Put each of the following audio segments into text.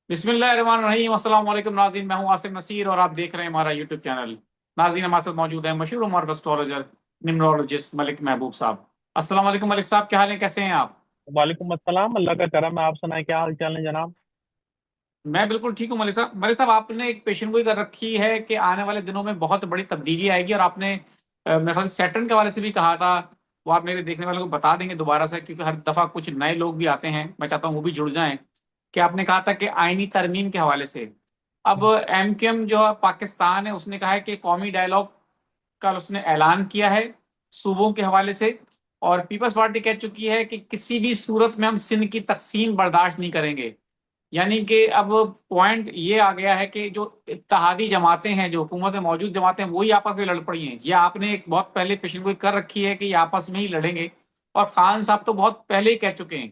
बिस्मिल्लाहिर्रहमानिर्रहीम। अस्सलाम वालेकुम नाज़रीन, मैं हूं आसिम नसीर और आप देख रहे हैं हमारा यूट्यूब चैनल। नाज़रीन, हमारे साथ मौजूद है मशहूर उमर एस्ट्रोलॉजर न्यूमरोलॉजिस्ट मलिक महबूब साहब। अस्सलाम वालेकुम मलिक साहब, क्या हाल है, कैसे हैं आप? वालेकुम अस्सलाम। अल्लाह का करम है। आप सुनाए, क्या हाल चाल है जनाब? मैं बिल्कुल ठीक हूँ मलिक साहब। मलिक साहब, आपने एक पेशेंट गोई कर रखी है कि आने वाले दिनों में बहुत बड़ी तब्दीली आएगी और आपने मेरे ख्याल से सैटर्न के हवाले से भी कहा था। वो आप मेरे देखने वालों को बता देंगे दोबारा से, क्योंकि हर दफा कुछ नए लोग भी आते हैं, मैं चाहता हूँ वो भी जुड़ जाएं। कि आपने कहा था कि आईनी तरमीम के हवाले से अब एमकेएम जो है पाकिस्तान है, उसने कहा है कि कौमी डायलॉग कल उसने ऐलान किया है सूबों के हवाले से। और पीपल्स पार्टी कह चुकी है कि किसी भी सूरत में हम सिंध की तकसीम बर्दाश्त नहीं करेंगे। यानी कि अब पॉइंट ये आ गया है कि जो इत्तेहादी जमातें हैं, जो हुकूमत में मौजूद जमातें हैं, वही आपस में लड़ पड़ी हैं। ये आपने एक बहुत पहले पेशेंट गोई कर रखी है कि ये आपस में ही लड़ेंगे। और खान साहब तो बहुत पहले ही कह चुके हैं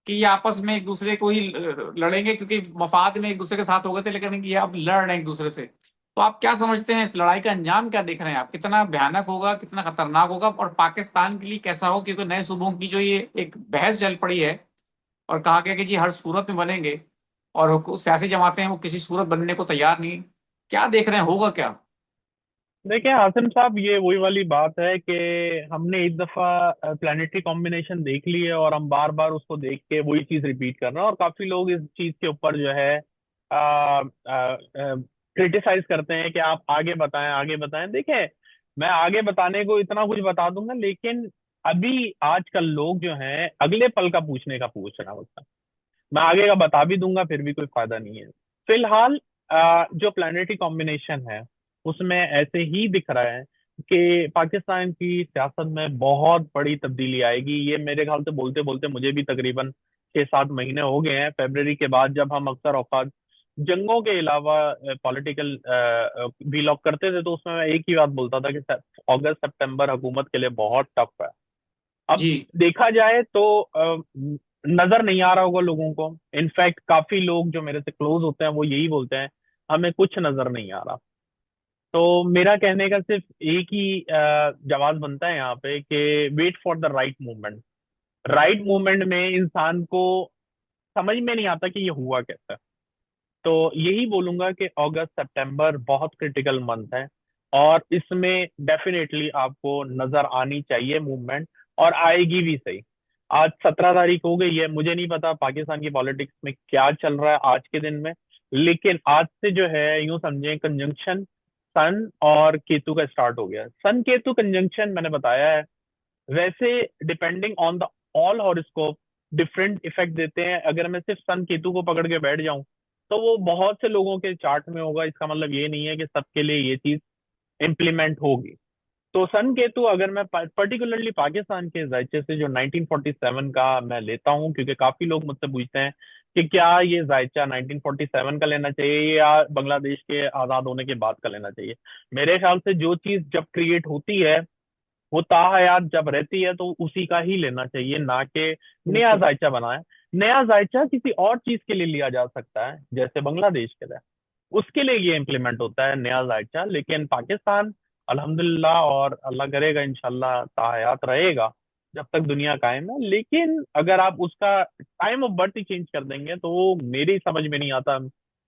कि ये आपस में एक दूसरे को ही लड़ेंगे, क्योंकि मफाद में एक दूसरे के साथ हो गए थे, लेकिन ये अब लड़ रहे हैं एक दूसरे से। तो आप क्या समझते हैं, इस लड़ाई का अंजाम क्या देख रहे हैं आप? कितना भयानक होगा, कितना खतरनाक होगा, और पाकिस्तान के लिए कैसा हो? क्योंकि नए सूबों की जो ये एक बहस चल पड़ी है और कहा गया कि जी हर सूरत में बनेंगे, और सियासी जमातें हैं वो किसी सूरत बनने को तैयार नहीं। क्या देख रहे हैं, होगा क्या? देखिए आसिम साहब, ये वही वाली बात है कि हमने एक दफा प्लानिटरी कॉम्बिनेशन देख ली है और हम बार बार उसको देख के वही चीज रिपीट कर रहे हैं। और काफी लोग इस चीज के ऊपर जो है क्रिटिसाइज करते हैं कि आप आगे बताएं, आगे बताएं। देखिए, मैं आगे बताने को इतना कुछ बता दूंगा, लेकिन अभी आजकल लोग जो हैं अगले पल का पूछने का पूछ रहे हैं। मैं आगे का बता भी दूंगा, फिर भी कोई फायदा नहीं है। फिलहाल जो प्लानिटरी कॉम्बिनेशन है उसमें ऐसे ही दिख रहा है कि पाकिस्तान की सियासत में बहुत बड़ी तब्दीली आएगी। ये मेरे ख्याल से बोलते बोलते मुझे भी तकरीबन 6-7 महीने हो गए हैं। फरवरी के बाद जब हम अक्सर औकात जंगों के अलावा पॉलिटिकल व्लॉग करते थे, तो उसमें मैं एक ही बात बोलता था कि अगस्त सितंबर हुकूमत के लिए बहुत टफ है। अब जी। देखा जाए तो नजर नहीं आ रहा होगा लोगों को। इनफैक्ट काफी लोग जो मेरे से क्लोज होते हैं वो यही बोलते हैं, हमें कुछ नजर नहीं आ रहा। तो मेरा कहने का सिर्फ एक ही जवाब बनता है यहाँ पे कि wait for the right movement. Right movement में इंसान को समझ में नहीं आता कि ये हुआ कैसे। तो यही बोलूंगा कि अगस्त सितंबर बहुत क्रिटिकल मंथ है और इसमें डेफिनेटली आपको नजर आनी चाहिए मूवमेंट, और आएगी भी सही। आज 17 तारीख हो गई है, मुझे नहीं पता पाकिस्तान की पॉलिटिक्स में क्या चल रहा है आज के दिन में, लेकिन आज से जो है यूं समझें कंजंक्शन सन और केतु का स्टार्ट हो गया। सन केतु कंजंक्शन मैंने बताया है, वैसे depending on the all horoscope different effect देते हैं। अगर मैं सिर्फ सन केतु को पकड़ के बैठ जाऊं तो वो बहुत से लोगों के चार्ट में होगा। इसका मतलब ये नहीं है कि सबके लिए ये चीज इम्प्लीमेंट होगी। तो सन केतु अगर मैं पर्टिकुलरली पाकिस्तान के जायचे से जो 1947 का मैं लेता हूँ, क्योंकि काफी लोग मुझसे पूछते हैं कि क्या ये जायचा 1947 का लेना चाहिए या बांग्लादेश के आजाद होने के बाद का लेना चाहिए। मेरे ख्याल से जो चीज जब क्रिएट होती है वो ताहयात जब रहती है तो उसी का ही लेना चाहिए, ना कि नया बिल्कुल। जायचा बनाए। नया जायचा किसी और चीज के लिए लिया जा सकता है, जैसे बांग्लादेश के लिए, उसके लिए ये इम्प्लीमेंट होता है नया जायचा। लेकिन पाकिस्तान अल्हम्दुलिल्लाह, और अल्लाह करेगा इंशाल्लाह ताहयात रहेगा जब तक दुनिया कायम है। लेकिन अगर आप उसका time of birth he change कर देंगे तो वो मेरी समझ में नहीं आता।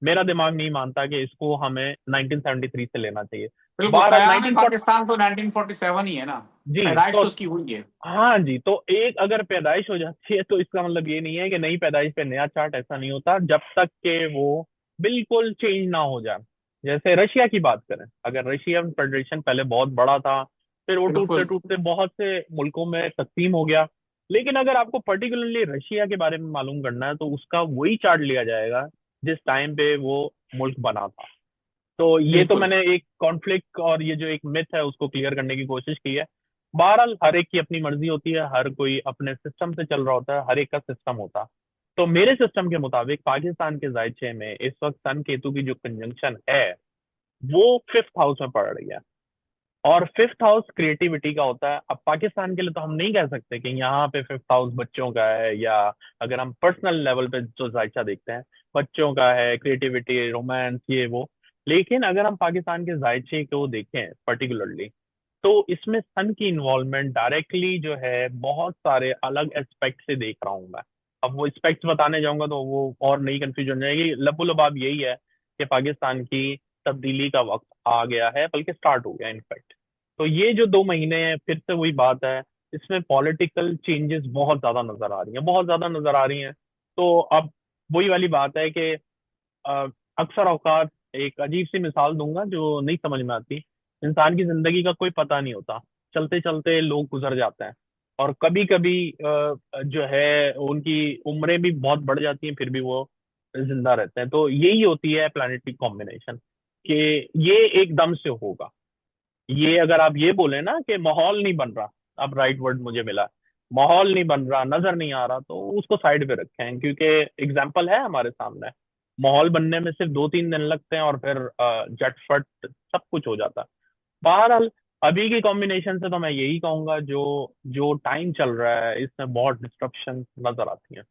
मेरा दिमाग नहीं मानता कि इसको हमें 1973 से लेना चाहिए। बिल्कुल, बहरहाल कयाम 1940। पाकिस्तान तो 1947 ही है ना। जी पैदाइश तो तो उसकी हुई है। हाँ जी, तो एक अगर पैदाइश हो जाती है तो इसका मतलब ये नहीं है कि नई पैदाइश पे नया चार्ट। ऐसा नहीं होता जब तक कि वो बिल्कुल चेंज ना हो जाए। जैसे रशिया की बात करें, अगर रशियन फेडरेशन पहले बहुत बड़ा था, फिर वो टूटते बिल्कुल। टूटते बहुत से मुल्कों में तकसीम हो गया। लेकिन अगर आपको पर्टिकुलरली रशिया के बारे में मालूम करना है तो उसका वही चार्ट लिया जाएगा जिस टाइम पे वो मुल्क बना था। तो ये तो बिल्कुल। मैंने एक कॉन्फ्लिक्ट और ये जो एक मिथ है उसको क्लियर करने की कोशिश की है। बहरहाल हर एक की अपनी मर्जी होती है, हर कोई अपने सिस्टम से चल रहा होता है, हर एक का सिस्टम होता है। तो मेरे सिस्टम के मुताबिक पाकिस्तान के जायचे में इस वक्त सन केतु की जो कंजंक्शन है वो फिफ्थ हाउस में पड़ रही है। और फिफ्थ हाउस क्रिएटिविटी का होता है। अब पाकिस्तान के लिए तो हम नहीं कह सकते कि यहाँ पे फिफ्थ हाउस बच्चों का है, या अगर हम पर्सनल लेवल पे जो जायचा देखते हैं बच्चों का है, क्रिएटिविटी, रोमांस, ये वो। लेकिन अगर हम पाकिस्तान के जायचे को देखें पर्टिकुलरली, तो इसमें सन की इन्वॉल्वमेंट डायरेक्टली जो है बहुत सारे अलग एस्पेक्ट से देख रहा हूं मैं। अब वो स्पेक्स बताने जाऊंगा तो वो और नई कंफ्यूजन हो जाएगी। लबुलबाब यही है कि पाकिस्तान की तब्दीली का वक्त आ गया है, बल्कि स्टार्ट हो गया इनफैक्ट। तो ये जो 2 महीने हैं, फिर से वही बात है, इसमें पॉलिटिकल चेंजेस बहुत ज्यादा नजर आ रही हैं, बहुत ज्यादा नजर आ रही हैं। तो अब वही वाली बात है कि अ, अक्सर औकात एक अजीब सी मिसाल दूंगा जो नहीं समझ में आती। इंसान की जिंदगी का कोई पता नहीं होता, चलते चलते लोग गुजर जाते हैं, और कभी कभी जो है उनकी उम्रें भी बहुत बढ़ जाती हैं, फिर भी वो जिंदा रहते हैं। तो यही होती है प्लानिटरी कॉम्बिनेशन, कि ये एकदम से होगा। ये अगर आप ये बोले ना कि माहौल नहीं बन रहा, अब राइट वर्ड मुझे मिला, माहौल नहीं बन रहा, नजर नहीं आ रहा, तो उसको साइड पे रखें, क्योंकि एग्जाम्पल है हमारे सामने। माहौल बनने में सिर्फ 2-3 दिन लगते हैं और फिर झटफट सब कुछ हो जाता है। बहरहाल, अभी की कॉम्बिनेशन से तो मैं यही कहूंगा, जो जो टाइम चल रहा है इसमें बहुत डिस्ट्रप्शन नजर आती है।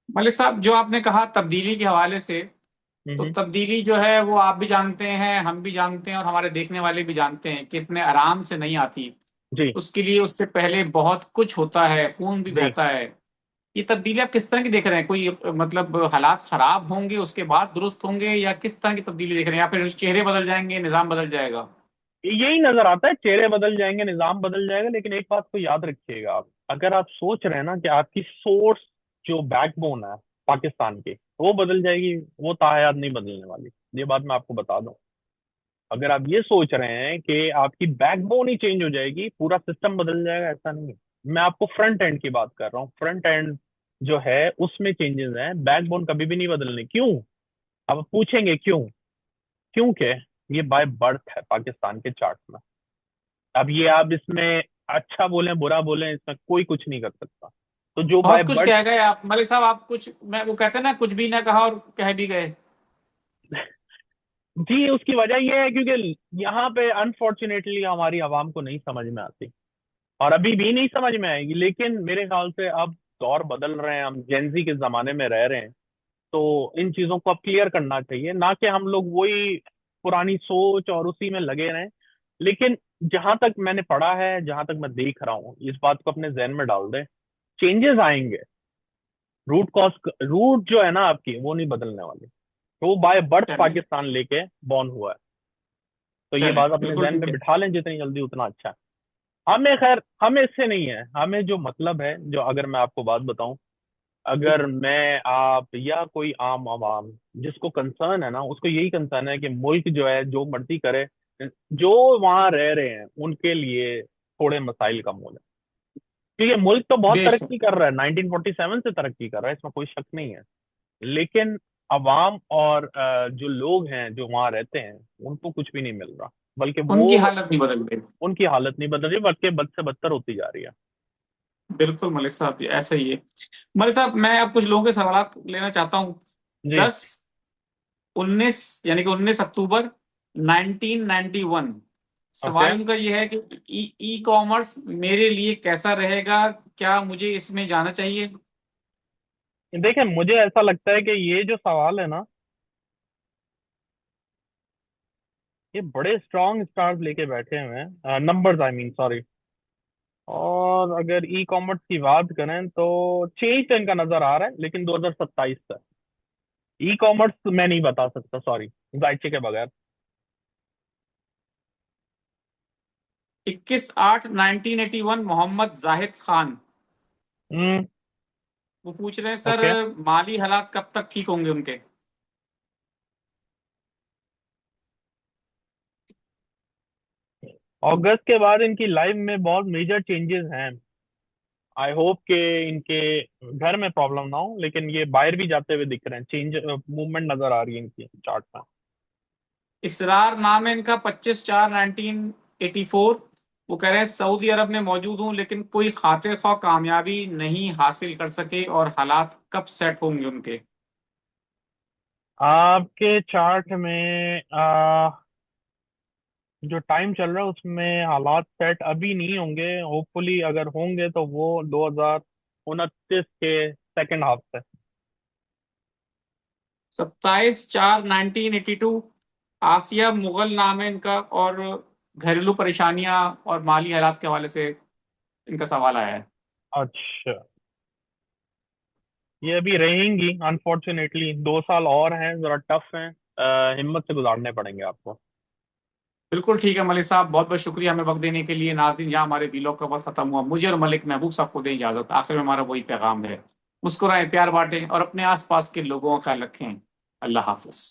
मलिक साहब, जो आपने कहा तब्दीली के हवाले से, तो हम्म। तब्दीली जो है वो आप भी जानते हैं, हम भी जानते हैं, और हमारे देखने वाले भी जानते हैं कि इतने आराम से नहीं आती। जी। उसके लिए उससे पहले बहुत कुछ होता है, खून भी जी। बहता है। ये तब्दीली आप किस तरह की देख रहे हैं? कोई मतलब हालात खराब होंगे उसके बाद दुरुस्त होंगे, या किस तरह की तब्दीली देख रहे हैं? या फिर चेहरे बदल जाएंगे, निजाम बदल जाएगा? यही नजर आता है, चेहरे बदल जाएंगे, निजाम बदल जाएगा, लेकिन एक बात को याद रखिएगा आप, अगर आप सोच रहे हैं ना कि आपकी सोर्स, जो बैकबोन है पाकिस्तान की, वो बदल जाएगी, वो तायद नहीं बदलने वाली। ये बात मैं आपको बता दूं। अगर आप ये सोच रहे हैं कि आपकी बैकबोन ही चेंज हो जाएगी, पूरा सिस्टम बदल जाएगा, ऐसा नहीं है। मैं आपको फ्रंट एंड की बात कर रहा हूँ। फ्रंट एंड जो है उसमें चेंजेस हैं, बैकबोन कभी भी नहीं बदलने। क्यों? अब पूछेंगे क्यों? क्योंकि ये बाय बर्थ है पाकिस्तान के चार्ट में। अब ये आप इसमें अच्छा बोलें बुरा बोलें, इसमें कोई कुछ नहीं कर सकता। तो जो बाय बहुत कुछ बर्थ, कह गए आप मलिक साहब, आप कुछ, मैं वो कहते हैं ना, कुछ भी ना कहा और कह भी गए। जी, उसकी वजह ये है क्योंकि यहाँ पे अनफॉर्चुनेटली हमारी आवाम को नहीं समझ में आती, और अभी भी नहीं समझ में आएगी। लेकिन मेरे ख्याल से अब दौर बदल रहे हैं, हम जेंजी के जमाने में रह रहे हैं। तो इन चीजों को अब क्लियर करना चाहिए, ना कि हम लोग वही पुरानी सोच और उसी में लगे रहें। लेकिन जहां तक मैंने पढ़ा है, जहां तक मैं देख रहा हूँ, इस बात को अपने जहन में डाल दें, चेंजेस आएंगे। रूट कॉज, रूट जो है ना आपकी, वो नहीं बदलने वाली। तो वो बाय बर्थ चलिए। पाकिस्तान लेके बॉर्न हुआ है। तो ये चलिए, बात अपने बिल्कुल जहन ठीक में है। बिठा लें, जितनी जल्दी उतना अच्छा है। हमें खैर, हमें इससे नहीं है, हमें जो मतलब है, जो अगर मैं आपको बात बताऊं, अगर मैं आप या कोई आम आवाम जिसको कंसर्न है ना, उसको यही कंसर्न है कि मुल्क जो है जो मर्जी करे, जो वहां रह रहे हैं उनके लिए थोड़े मसाइल कम हो जाए। क्योंकि मुल्क तो बहुत बेशक। तरक्की कर रहा है, 1947 से तरक्की कर रहा है, इसमें कोई शक नहीं है। लेकिन अवाम और जो लोग हैं जो वहां रहते हैं, उनको कुछ भी नहीं मिल रहा, बल्कि उनकी वो, हालत नहीं बदल रही। उनकी हालत नहीं बदल रही, बल्कि बद से बदतर होती जा रही है। बिल्कुल मलिक साहब, ये ऐसा ही है। मलिक साहब, मैं अब कुछ लोगों के सवाल लेना चाहता हूँ। जी। 10-19, यानी कि 19 अक्टूबर 1991। ओके। सवाल उनका ये है कि ई कॉमर्स मेरे लिए कैसा रहेगा? क्या मुझे इसमें जाना चाहिए? देखिए, मुझे ऐसा लगता है कि ये जो सवाल है ना, ये बड़े स्ट्रॉन्ग स्टार्स लेके बैठे हुए हैं, नंबर्स आई मीन, सॉरी। और अगर ई कॉमर्स की बात करें तो चेंज तो इनका नजर आ रहा है, लेकिन 2027 तक। ई कॉमर्स मैं नहीं बता सकता, सॉरी, जायचे के बगैर। 21/8/1981, मोहम्मद जाहिद खान। हम्म। वो पूछ रहे हैं, सर, ओके। माली हालात कब तक ठीक होंगे उनके? अगस्त के बाद इनकी लाइफ में बहुत मेजर चेंजेस हैं। आई होप के इनके घर में प्रॉब्लम ना हो, लेकिन ये बाहर भी जाते हुए दिख रहे हैं, चेंज मूवमेंट नजर आ रही है इनकी चार्ट में। इसरार नाम है इनका, 25/4/1984। वो कह रहे हैं, सऊदी अरब में मौजूद हूं लेकिन कोई खातिर ख्वाह कामयाबी नहीं हासिल कर सके, और हालात कब सेट होंगे उनके? आपके चार्ट में जो टाइम चल रहा है उसमें हालात सेट अभी नहीं होंगे, होपफुली अगर होंगे तो वो 2029 के सेकंड हाफ से। 27/4/1982। आसिया मुगल नाम है इनका, और घरेलू परेशानियां और माली हालात के हवाले से इनका सवाल आया है। अच्छा। ये अभी रहेंगी अनफॉर्चुनेटली, 2 साल और हैं, जरा टफ हैं। हिम्मत से गुजारने पड़ेंगे आपको। बिल्कुल ठीक है मलिक साहब, बहुत बहुत शुक्रिया हमें वक्त देने के लिए। नाज़रीन, यहाँ हमारे व्लॉग का वक्त खत्म हुआ। मुझे और मलिक महबूब साहब को दें इजाजत। आखिर में हमारा वही पैगाम है, मुस्कुराएं, प्यार बांटें और अपने आसपास के लोगों का ख्याल रखें। अल्लाह हाफिज।